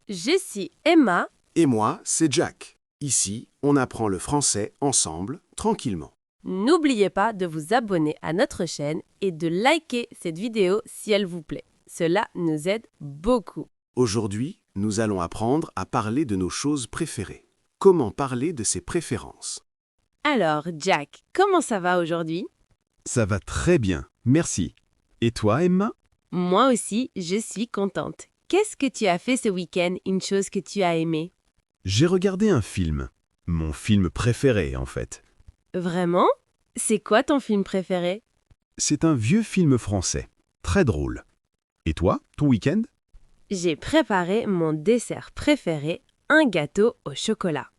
Je suis Emma. Et moi, c'est Jack. Ici, on apprend le français ensemble, tranquillement. N'oubliez pas de vous abonner à notre chaîne et de liker cette vidéo si elle vous plaît. Cela nous aide beaucoup. Aujourd'hui, nous allons apprendre à parler de nos choses préférées. Comment parler de ses préférences? Alors, Jack, comment ça va aujourd'hui? Ça va très bien, merci. Et toi, Emma? Moi aussi, je suis contente. Qu'est-ce que tu as fait ce week-end, une chose que tu as aimée? J'ai regardé un film. Mon film préféré, en fait. Vraiment? C'est quoi ton film préféré? C'est un vieux film français. Très drôle. Et toi, ton week-end? J'ai préparé mon dessert préféré, un gâteau au chocolat.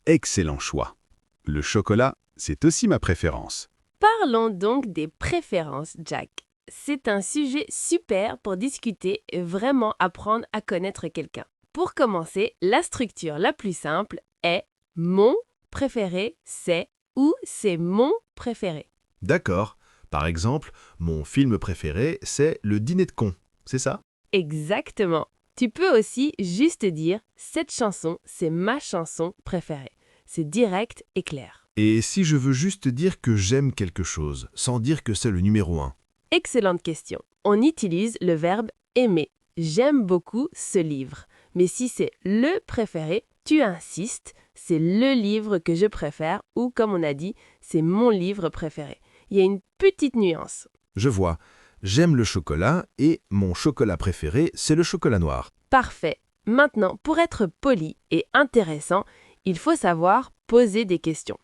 Excellent choix. Le chocolat, c'est aussi ma préférence. Parlons donc des préférences, Jack. C'est un sujet super pour discuter et vraiment apprendre à connaître quelqu'un. Pour commencer, la structure la plus simple est mon préféré, c'est ou c'est mon préféré. D'accord. Par exemple, mon film préféré, c'est Le Dîner de cons. C'est ça? Exactement. Tu peux aussi juste dire cette chanson, c'est ma chanson préférée. C'est direct et clair. Et si je veux juste dire que j'aime quelque chose, sans dire que c'est le numéro 1? Excellente question. On utilise le verbe aimer. J'aime beaucoup ce livre. Mais si c'est le préféré, tu insistes, c'est le livre que je préfère ou comme on a dit, c'est mon livre préféré. Il y a une petite nuance. Je vois. J'aime le chocolat et mon chocolat préféré, c'est le chocolat noir. Parfait. Maintenant, pour être poli et intéressant, il faut savoir poser des questions.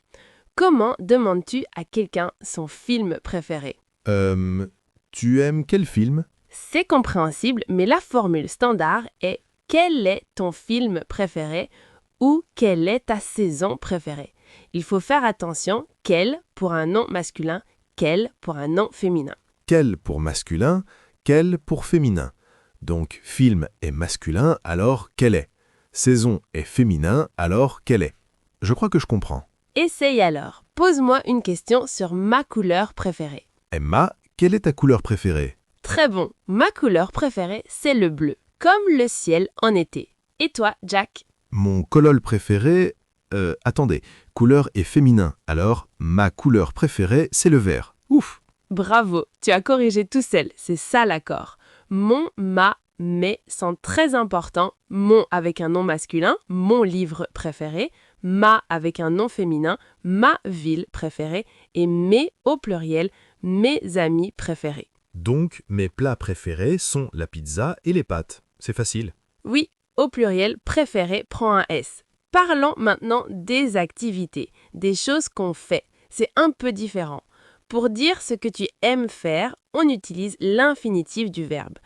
Comment demandes-tu à quelqu'un son film préféré? Tu aimes quel film? C'est compréhensible, mais la formule standard est quel est ton film préféré ou quelle est ta saison préférée. Il faut faire attention, quel pour un nom masculin, quel pour un nom féminin. Quel pour masculin, quel pour féminin. Donc film est masculin, alors quel est? Saison est féminin, alors quel est? Je crois que je comprends. Essaye alors. Pose-moi une question sur ma couleur préférée. Emma, quelle est ta couleur préférée? Très bon. Ma couleur préférée, c'est le bleu, comme le ciel en été. Et toi, Jack? Mon colol préféré... attendez, couleur est féminin, alors ma couleur préférée, c'est le vert. Ouf! Bravo, tu as corrigé tout seul, c'est ça l'accord. Mon, ma, mes sont très importants. Mon avec un nom masculin, mon livre préféré. Ma avec un nom féminin, ma ville préférée. Et mes au pluriel, mes amis préférés. Donc, mes plats préférés sont la pizza et les pâtes. C'est facile. Oui, au pluriel, préféré prend un S. Parlons maintenant des activités, des choses qu'on fait. C'est un peu différent. Pour dire ce que tu aimes faire, on utilise l'infinitif du verbe.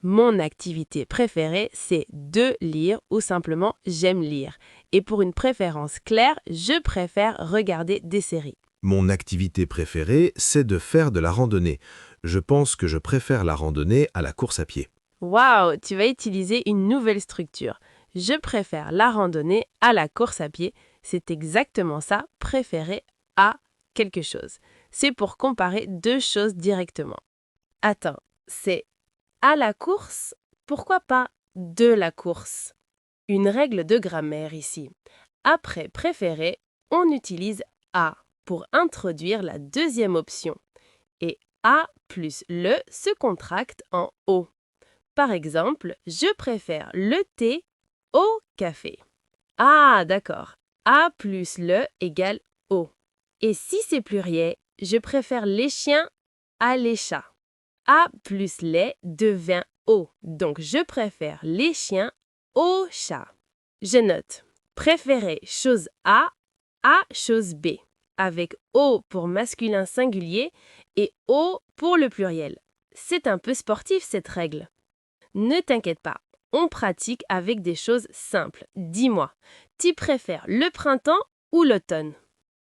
Mon activité préférée, c'est de lire ou simplement j'aime lire. Et pour une préférence claire, je préfère regarder des séries. Mon activité préférée, c'est de faire de la randonnée. Je pense que je préfère la randonnée à la course à pied. Waouh, tu vas utiliser une nouvelle structure. Je préfère la randonnée à la course à pied. C'est exactement ça, préférer à quelque chose. C'est pour comparer deux choses directement. Attends, c'est à la course? Pourquoi pas de la course? Une règle de grammaire ici. Après préférer, on utilise à pour introduire la deuxième option. Et a plus le se contracte en o. Par exemple, je préfère le thé au café. Ah, d'accord. A plus le égale o. Et si c'est pluriel, je préfère les chiens à les chats. A plus les devient o. Donc, je préfère les chiens aux chats. Je note. Préférer chose A à chose B. Avec o pour masculin singulier et o pour le pluriel. C'est un peu sportif cette règle. Ne t'inquiète pas, on pratique avec des choses simples. Dis-moi, tu préfères le printemps ou l'automne?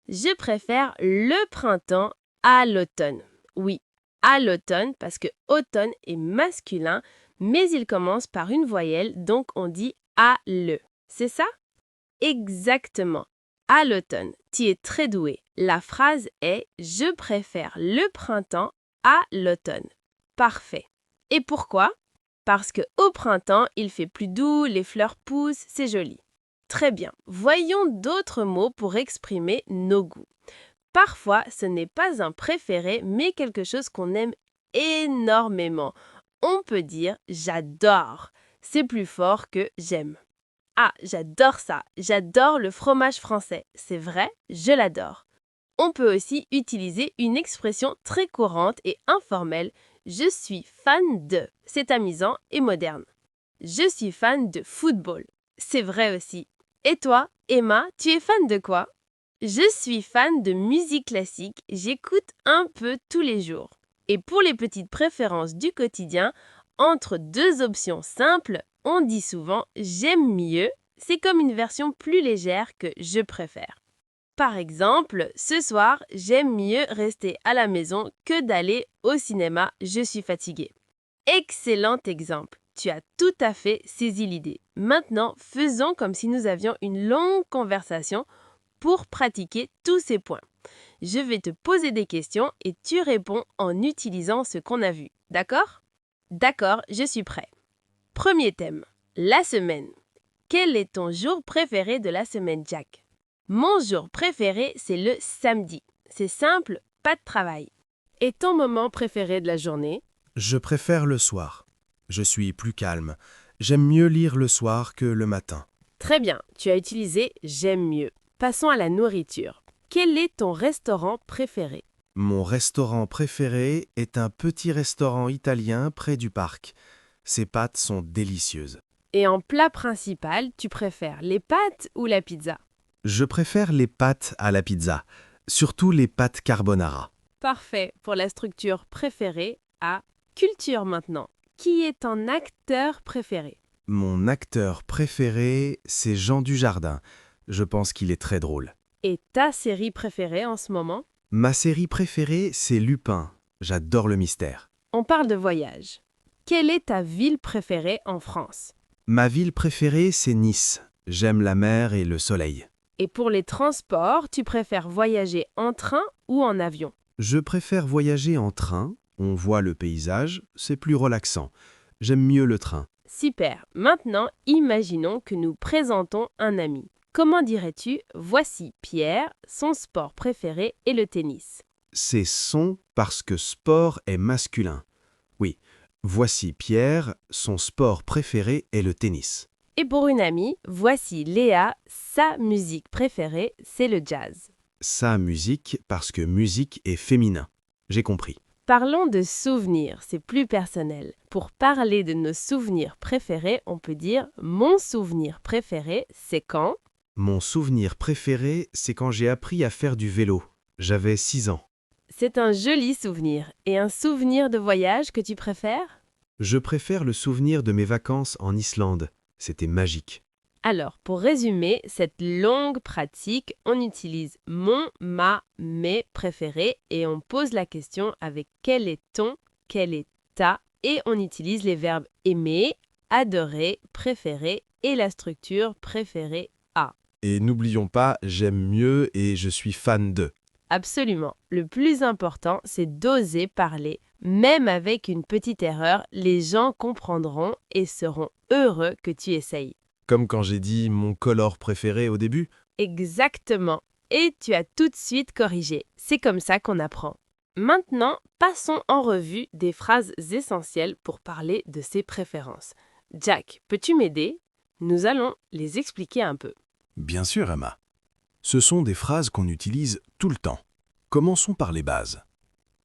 Je préfère le printemps à l'automne. Oui, à l'automne parce que automne est masculin, mais il commence par une voyelle, donc on dit à le. C'est ça? Exactement. À l'automne, tu es très doué. La phrase est « Je préfère le printemps à l'automne ». Parfait. Et pourquoi? Parce qu'au printemps, il fait plus doux, les fleurs poussent, c'est joli. Très bien. Voyons d'autres mots pour exprimer nos goûts. Parfois, ce n'est pas un préféré, mais quelque chose qu'on aime énormément. On peut dire « j'adore ». C'est plus fort que « j'aime ». Ah, j'adore ça. J'adore le fromage français. C'est vrai, je l'adore. On peut aussi utiliser une expression très courante et informelle. Je suis fan de. C'est amusant et moderne. Je suis fan de football. C'est vrai aussi. Et toi, Emma, tu es fan de quoi? Je suis fan de musique classique. J'écoute un peu tous les jours. Et pour les petites préférences du quotidien, entre deux options simples, on dit souvent « j'aime mieux ». C'est comme une version plus légère que « je préfère ». Par exemple, ce soir, j'aime mieux rester à la maison que d'aller au cinéma, je suis fatiguée. Excellent exemple. Tu as tout à fait saisi l'idée. Maintenant, faisons comme si nous avions une longue conversation pour pratiquer tous ces points. Je vais te poser des questions et tu réponds en utilisant ce qu'on a vu. D'accord? D'accord, je suis prêt. Premier thème, la semaine. Quel est ton jour préféré de la semaine, Jack? Mon jour préféré, c'est le samedi. C'est simple, pas de travail. Et ton moment préféré de la journée? Je préfère le soir. Je suis plus calme. J'aime mieux lire le soir que le matin. Très bien, tu as utilisé « j'aime mieux ». Passons à la nourriture. Quel est ton restaurant préféré? Mon restaurant préféré est un petit restaurant italien près du parc. Ses pâtes sont délicieuses. Et en plat principal, tu préfères les pâtes ou la pizza? Je préfère les pâtes à la pizza, surtout les pâtes carbonara. Parfait pour la structure préférée à culture maintenant. Qui est ton acteur préféré? Mon acteur préféré, c'est Jean Dujardin. Je pense qu'il est très drôle. Et ta série préférée en ce moment? Ma série préférée, c'est Lupin. J'adore le mystère. On parle de voyage. Quelle est ta ville préférée en France? Ma ville préférée, c'est Nice. J'aime la mer et le soleil. Et pour les transports, tu préfères voyager en train ou en avion? Je préfère voyager en train. On voit le paysage, c'est plus relaxant. J'aime mieux le train. Super. Maintenant, imaginons que nous présentons un ami. Comment dirais-tu « Voici Pierre, son sport préféré est le tennis ». C'est son parce que sport est masculin. Oui, voici Pierre, son sport préféré est le tennis. Et pour une amie, voici Léa, sa musique préférée, c'est le jazz. Sa musique parce que musique est féminin. J'ai compris. Parlons de souvenirs, c'est plus personnel. Pour parler de nos souvenirs préférés, on peut dire « Mon souvenir préféré, c'est quand ?» Mon souvenir préféré, c'est quand j'ai appris à faire du vélo. J'avais 6 ans. C'est un joli souvenir. Et un souvenir de voyage que tu préfères? Je préfère le souvenir de mes vacances en Islande. C'était magique. Alors, pour résumer cette longue pratique, on utilise mon, ma, mes préférés et on pose la question avec quel est ton, quel est ta et on utilise les verbes aimer, adorer, préférer et la structure préférée à. Et n'oublions pas, j'aime mieux et je suis fan de. Absolument. Le plus important, c'est d'oser parler. Même avec une petite erreur, les gens comprendront et seront heureux que tu essayes. Comme quand j'ai dit mon color préféré au début. Exactement. Et tu as tout de suite corrigé. C'est comme ça qu'on apprend. Maintenant, passons en revue des phrases essentielles pour parler de ses préférences. Jack, peux-tu m'aider? Nous allons les expliquer un peu. Bien sûr, Emma. Ce sont des phrases qu'on utilise tout le temps. Commençons par les bases.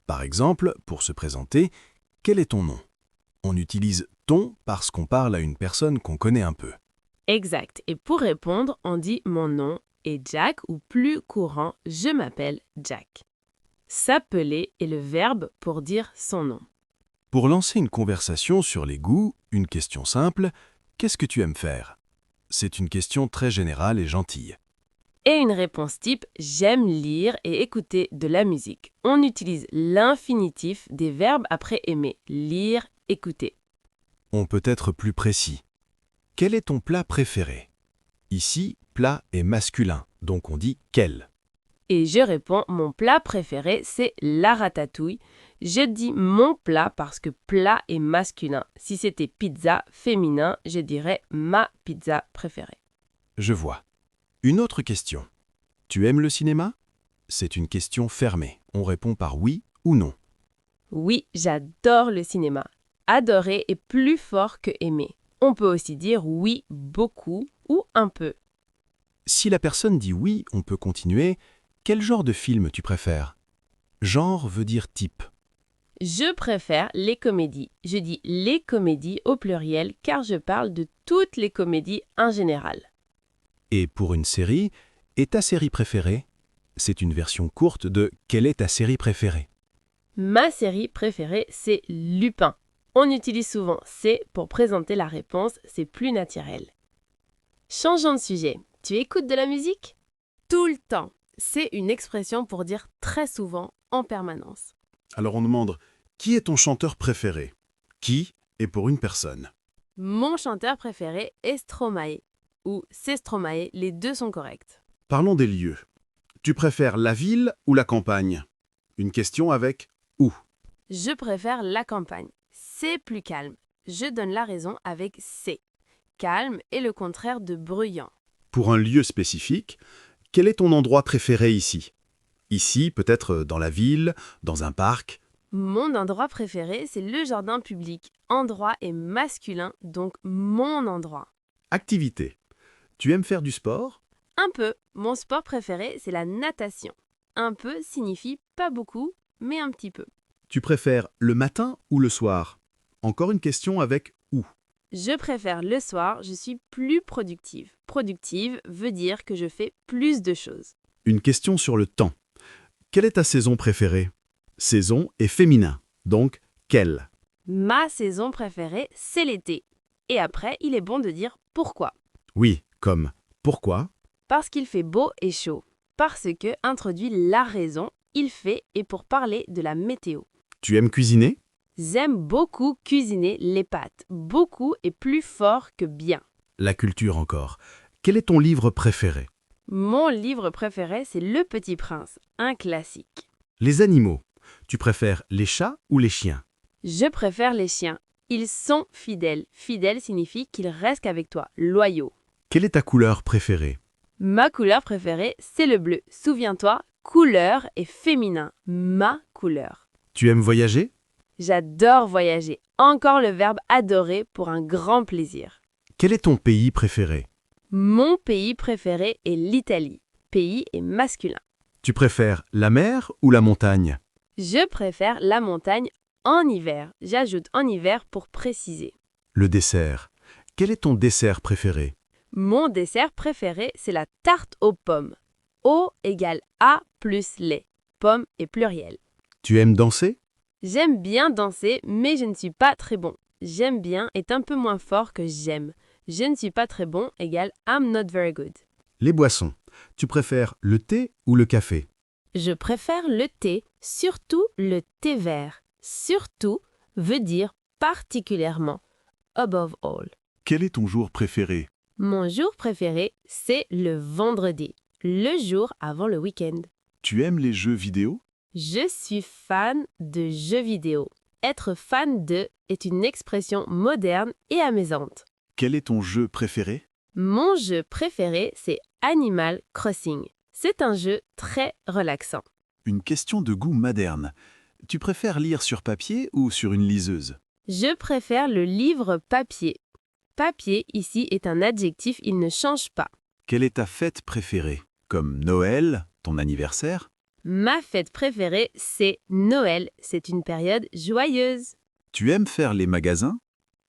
Par exemple, pour se présenter, quel est ton nom? On utilise ton parce qu'on parle à une personne qu'on connaît un peu. Exact. Et pour répondre, on dit mon nom est Jack ou plus courant, je m'appelle Jack. S'appeler est le verbe pour dire son nom. Pour lancer une conversation sur les goûts, une question simple, qu'est-ce que tu aimes faire? C'est une question très générale et gentille. Et une réponse type « J'aime lire et écouter de la musique ». On utilise l'infinitif des verbes après aimer, lire, écouter. On peut être plus précis. Quel est ton plat préféré? Ici, plat est masculin, donc on dit quel. Et je réponds « Mon plat préféré, c'est la ratatouille. Je dis mon plat parce que plat est masculin. Si c'était pizza féminin, je dirais ma pizza préférée. Je vois. Une autre question. Tu aimes le cinéma? C'est une question fermée. On répond par oui ou non. Oui, j'adore le cinéma. Adorer est plus fort que aimer. On peut aussi dire oui, beaucoup ou un peu. Si la personne dit oui, on peut continuer. Quel genre de film tu préfères? Genre veut dire type. Je préfère les comédies. Je dis les comédies au pluriel car je parle de toutes les comédies en général. Et pour une série, est ta série préférée? C'est une version courte de quelle est ta série préférée? Ma série préférée, c'est Lupin. On utilise souvent c'est pour présenter la réponse, c'est plus naturel. Changeons de sujet. Tu écoutes de la musique? Tout le temps. C'est une expression pour dire très souvent, en permanence. Alors on demande, qui est ton chanteur préféré? Qui est pour une personne? Mon chanteur préféré est Stromae. Ou c'est Stromae, les deux sont corrects. Parlons des lieux. Tu préfères la ville ou la campagne? Une question avec où? Je préfère la campagne. C'est plus calme. Je donne la raison avec c'est. Calme est le contraire de bruyant. Pour un lieu spécifique, quel est ton endroit préféré ici? Ici, peut-être dans la ville, dans un parc. Mon endroit préféré, c'est le jardin public. Endroit est masculin, donc mon endroit. Activité. Tu aimes faire du sport? Un peu. Mon sport préféré, c'est la natation. Un peu signifie pas beaucoup, mais un petit peu. Tu préfères le matin ou le soir? Encore une question avec où? Je préfère le soir, je suis plus productive. Productive veut dire que je fais plus de choses. Une question sur le temps. Quelle est ta saison préférée? Saison est féminin, donc quelle? Ma saison préférée, c'est l'été. Et après, il est bon de dire pourquoi. Oui, comme pourquoi? Parce qu'il fait beau et chaud. Parce que introduit la raison, il fait et pour parler de la météo. Tu aimes cuisiner? J'aime beaucoup cuisiner les pâtes. Beaucoup est plus fort que bien. La culture encore. Quel est ton livre préféré? Mon livre préféré, c'est Le Petit Prince, un classique. Les animaux. Tu préfères les chats ou les chiens? Je préfère les chiens. Ils sont fidèles. Fidèle signifie qu'ils restent avec toi, loyaux. Quelle est ta couleur préférée? Ma couleur préférée, c'est le bleu. Souviens-toi, couleur est féminin. Ma couleur. Tu aimes voyager? J'adore voyager. Encore le verbe adorer pour un grand plaisir. Quel est ton pays préféré? Mon pays préféré est l'Italie. Pays est masculin. Tu préfères la mer ou la montagne? Je préfère la montagne en hiver. J'ajoute en hiver pour préciser. Le dessert. Quel est ton dessert préféré? Mon dessert préféré, c'est la tarte aux pommes. O égale A plus lait. Pomme est pluriel. Tu aimes danser? J'aime bien danser, mais je ne suis pas très bon. J'aime bien est un peu moins fort que j'aime. Je ne suis pas très bon égale I'm not very good. Les boissons. Tu préfères le thé ou le café? Je préfère le thé, surtout le thé vert. Surtout veut dire particulièrement. Above all. Quel est ton jour préféré? Mon jour préféré, c'est le vendredi, le jour avant le week-end. Tu aimes les jeux vidéo? Je suis fan de jeux vidéo. Être fan de est une expression moderne et amusante. Quel est ton jeu préféré? Mon jeu préféré, c'est Animal Crossing. C'est un jeu très relaxant. Une question de goût moderne. Tu préfères lire sur papier ou sur une liseuse? Je préfère le livre papier. Papier, ici, est un adjectif, il ne change pas. Quelle est ta fête préférée? Comme Noël, ton anniversaire? Ma fête préférée, c'est Noël. C'est une période joyeuse. Tu aimes faire les magasins?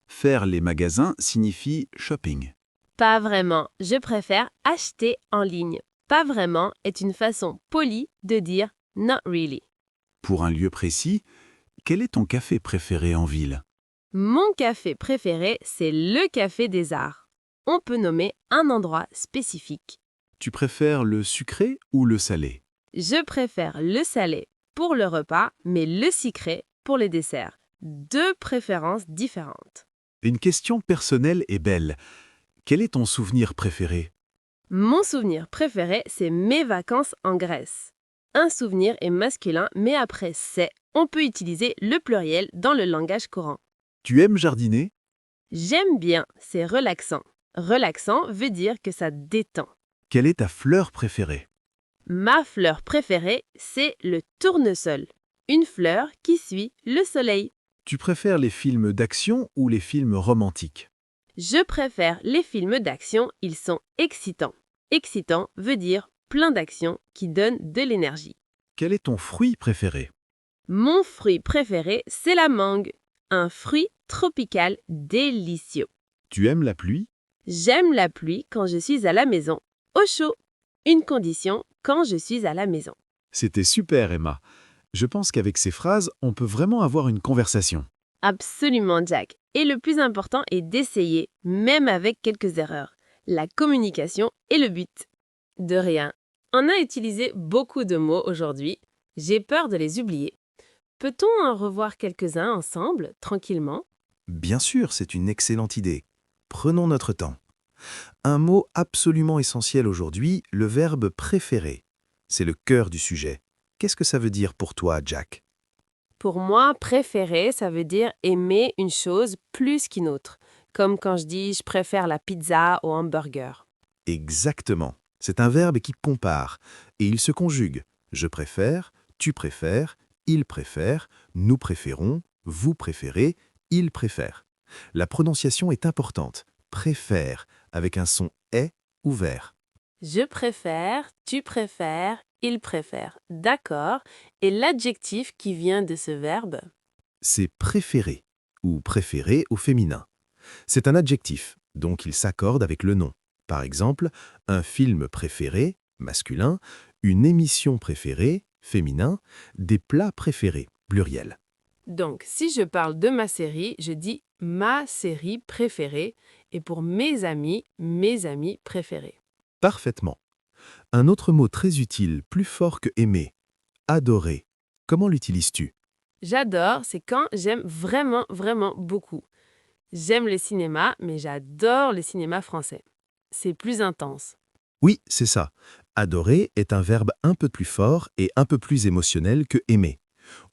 Faire les magasins signifie shopping. Pas vraiment. Je préfère acheter en ligne. Pas vraiment est une façon polie de dire not really. Pour un lieu précis, quel est ton café préféré en ville? Mon café préféré, c'est le Café des Arts. On peut nommer un endroit spécifique. Tu préfères le sucré ou le salé? Je préfère le salé pour le repas, mais le sucré pour les desserts. Deux préférences différentes. Une question personnelle et belle. Quel est ton souvenir préféré? Mon souvenir préféré, c'est mes vacances en Grèce. Un souvenir est masculin, mais après c'est, On peut utiliser le pluriel dans le langage courant. Tu aimes jardiner? J'aime bien, c'est relaxant. Relaxant veut dire que ça détend. Quelle est ta fleur préférée? Ma fleur préférée, c'est le tournesol. Une fleur qui suit le soleil. Tu préfères les films d'action ou les films romantiques? Je préfère les films d'action, ils sont excitants. Excitant veut dire plein d'action qui donne de l'énergie. Quel est ton fruit préféré? Mon fruit préféré, c'est la mangue, un fruit tropical délicieux. Tu aimes la pluie? J'aime la pluie quand je suis à la maison, au chaud. Une condition quand je suis à la maison. C'était super, Emma. Je pense qu'avec ces phrases, on peut vraiment avoir une conversation. Absolument, Jack. Et le plus important est d'essayer, même avec quelques erreurs. La communication est le but. De rien. On a utilisé beaucoup de mots aujourd'hui. J'ai peur de les oublier. Peut-on en revoir quelques-uns ensemble, tranquillement? Bien sûr, c'est une excellente idée. Prenons notre temps. Un mot absolument essentiel aujourd'hui, le verbe préférer. C'est le cœur du sujet. Qu'est-ce que ça veut dire pour toi, Jack? Pour moi, préférer, ça veut dire aimer une chose plus qu'une autre. Comme quand je dis « je préfère la pizza au hamburger ». Exactement. C'est un verbe qui compare et il se conjugue. Je préfère, tu préfères, il préfère, nous préférons, vous préférez, il préfère. La prononciation est importante. Préfère avec un son est ouvert. Je préfère, tu préfères, il préfère. D'accord. Et l'adjectif qui vient de ce verbe? C'est préférer ou préférer au féminin. C'est un adjectif, donc il s'accorde avec le nom. Par exemple, un film préféré, masculin, une émission préférée, féminin, des plats préférés, pluriel. Donc, si je parle de ma série, je dis ma série préférée et pour mes amis préférés. Parfaitement. Un autre mot très utile, plus fort que aimer, adorer. Comment l'utilises-tu? J'adore, c'est quand j'aime vraiment, vraiment beaucoup. J'aime le cinéma, mais j'adore le cinéma français. C'est plus intense. Oui, c'est ça. Adorer est un verbe un peu plus fort et un peu plus émotionnel que aimer.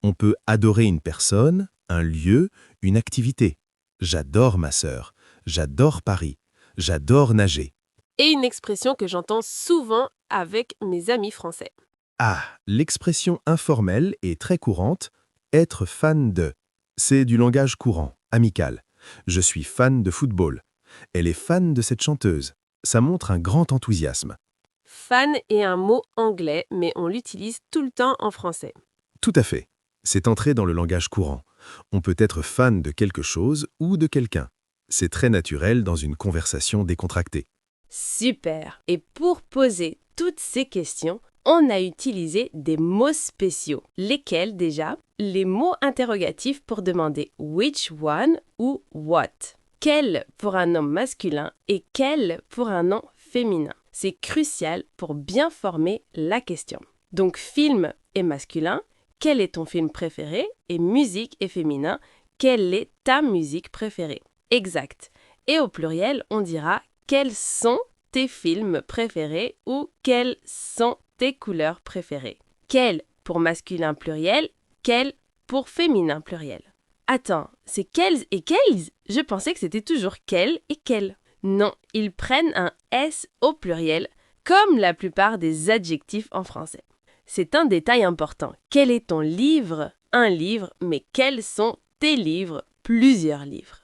On peut adorer une personne, un lieu, une activité. J'adore ma sœur, j'adore Paris, j'adore nager. Et une expression que j'entends souvent avec mes amis français. Ah, l'expression informelle et très courante, être fan de. C'est du langage courant, amical. Je suis fan de football. Elle est fan de cette chanteuse. Ça montre un grand enthousiasme. Fan est un mot anglais, mais on l'utilise tout le temps en français. Tout à fait. C'est entré dans le langage courant. On peut être fan de quelque chose ou de quelqu'un. C'est très naturel dans une conversation décontractée. Super! Et pour poser toutes ces questions, on a utilisé des mots spéciaux. Lesquels déjà? Les mots interrogatifs pour demander which one ou what. Quel pour un nom masculin et quel pour un nom féminin. C'est crucial pour bien former la question. Donc film est masculin, quel est ton film préféré? Et musique est féminin, quelle est ta musique préférée? Exact. Et au pluriel, on dira quels sont tes films préférés ou quelles sont tes couleurs préférées. Quel pour masculin pluriel, quel pour féminin pluriel. Attends, c'est quels et quels? Je pensais que c'était toujours quel et quel. Non, ils prennent un S au pluriel, comme la plupart des adjectifs en français. C'est un détail important. Quel est ton livre? Un livre, mais quels sont tes livres? Plusieurs livres.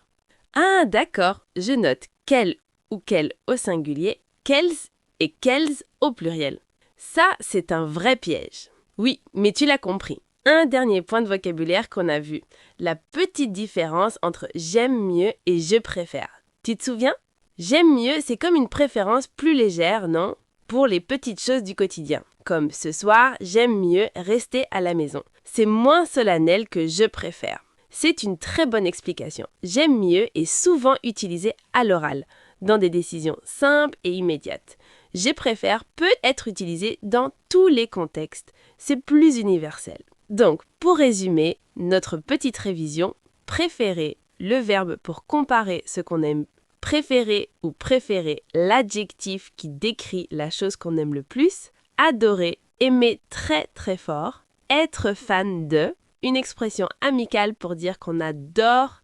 Ah, d'accord, je note quel ou quel au singulier, quels et quels au pluriel. Ça, c'est un vrai piège. Oui, mais tu l'as compris. Un dernier point de vocabulaire qu'on a vu, la petite différence entre j'aime mieux et je préfère. Tu te souviens? J'aime mieux, c'est comme une préférence plus légère, non? Pour les petites choses du quotidien. Comme ce soir, j'aime mieux rester à la maison. C'est moins solennel que je préfère. C'est une très bonne explication. J'aime mieux est souvent utilisé à l'oral, dans des décisions simples et immédiates. Je préfère peut être utilisé dans tous les contextes. C'est plus universel. Donc, pour résumer, notre petite révision, préférer, le verbe pour comparer ce qu'on aime, préférer ou préférer l'adjectif qui décrit la chose qu'on aime le plus, adorer, aimer très très fort, être fan de, une expression amicale pour dire qu'on adore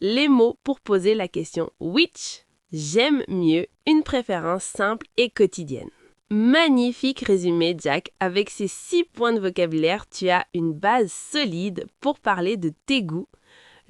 les mots pour poser la question which, j'aime mieux, une préférence simple et quotidienne. Magnifique résumé, Jack. Avec ces 6 points de vocabulaire, tu as une base solide pour parler de tes goûts.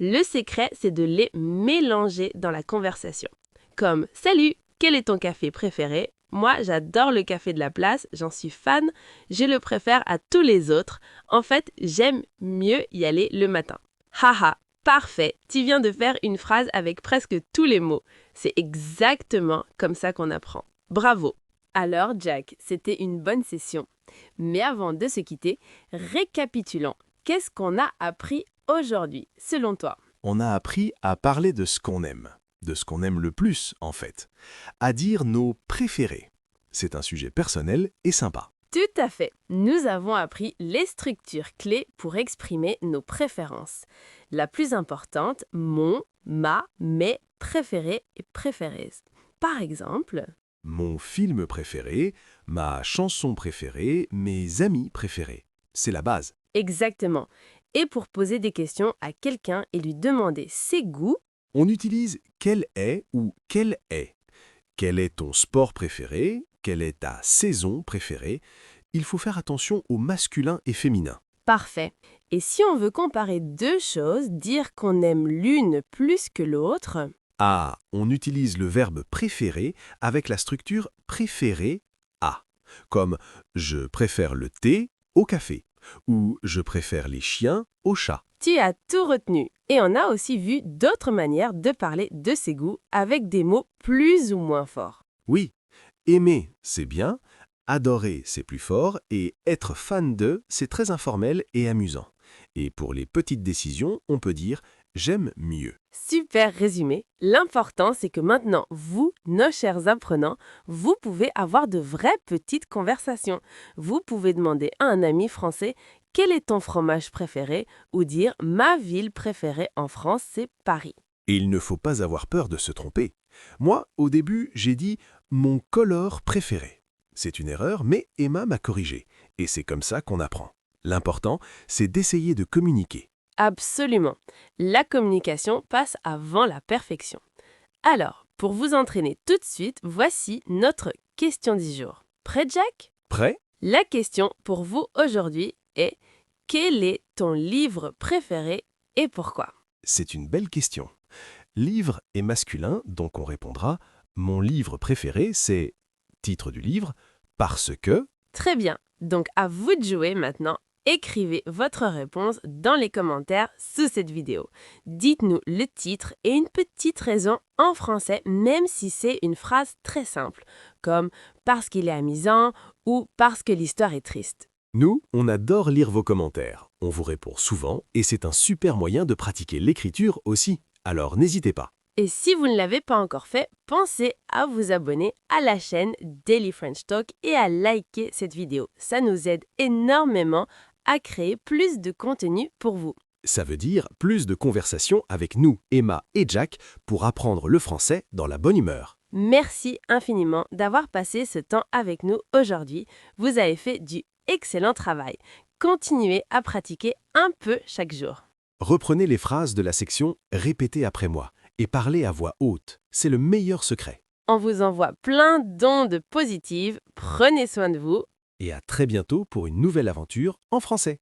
Le secret, c'est de les mélanger dans la conversation. Comme « Salut, quel est ton café préféré ?» Moi, j'adore le café de la place, j'en suis fan, je le préfère à tous les autres. En fait, j'aime mieux y aller le matin. Haha, parfait, tu viens de faire une phrase avec presque tous les mots. C'est exactement comme ça qu'on apprend. Bravo! Alors, Jack, c'était une bonne session. Mais avant de se quitter, récapitulons. Qu'est-ce qu'on a appris aujourd'hui, selon toi? On a appris à parler de ce qu'on aime le plus en fait, à dire nos préférés. C'est un sujet personnel et sympa. Tout à fait. Nous avons appris les structures clés pour exprimer nos préférences. La plus importante, mon, ma, mes préférés et préférées. Par exemple, Mon film préféré, ma chanson préférée, mes amis préférés. C'est la base. exactement. Et pour poser des questions à quelqu'un et lui demander ses goûts, On utilise quel est ou quel est. Quel est ton sport préféré? Quelle est ta saison préférée? Il faut faire attention au masculin et féminin. parfait. Et si on veut comparer deux choses, dire qu'on aime l'une plus que l'autre, Ah, on utilise le verbe préférer avec la structure préférer à, comme je préfère le thé au café ou je préfère les chiens aux chats. tu as tout retenu. Et on a aussi vu d'autres manières de parler de ses goûts avec des mots plus ou moins forts. Oui, aimer, c'est bien, adorer, c'est plus fort et être fan de, c'est très informel et amusant. Et pour les petites décisions, on peut dire j'aime mieux. Super résumé. L'important, c'est que maintenant, vous, nos chers apprenants, vous pouvez avoir de vraies petites conversations. Vous pouvez demander à un ami français « Quel est ton fromage préféré ?» ou dire « Ma ville préférée en France, c'est Paris Et il ne faut pas avoir peur de se tromper. Moi, au début, j'ai dit mon color préféré. C'est une erreur, mais Emma m'a corrigé. Et c'est comme ça qu'on apprend. L'important, c'est d'essayer de communiquer. ». Absolument. La communication passe avant la perfection. Alors, pour vous entraîner tout de suite, voici notre question du jour. Prêt, Jack? Prêt? La question pour vous aujourd'hui est « Quel est ton livre préféré et pourquoi ?» C'est une belle question. Livre est masculin, donc on répondra « Mon livre préféré, c'est… » Titre du livre « Parce que… » Très bien. Donc, à vous de jouer maintenant. Écrivez votre réponse dans les commentaires sous cette vidéo. Dites-nous le titre et une petite raison en français, même si c'est une phrase très simple, comme « parce qu'il est amusant » ou « parce que l'histoire est triste ». Nous, on adore lire vos commentaires. On vous répond souvent et c'est un super moyen de pratiquer l'écriture aussi. Alors n'hésitez pas. Et si vous ne l'avez pas encore fait, pensez à vous abonner à la chaîne Daily French Talk et à liker cette vidéo. Ça nous aide énormément à créer plus de contenu pour vous. Ça veut dire plus de conversations avec nous, Emma et Jack, pour apprendre le français dans la bonne humeur. Merci infiniment d'avoir passé ce temps avec nous aujourd'hui. Vous avez fait du excellent travail. Continuez à pratiquer un peu chaque jour. Reprenez les phrases de la section « Répétez après moi » et parlez à voix haute. C'est le meilleur secret. On vous envoie plein d'ondes positives. Prenez soin de vous. Et à très bientôt pour une nouvelle aventure en français.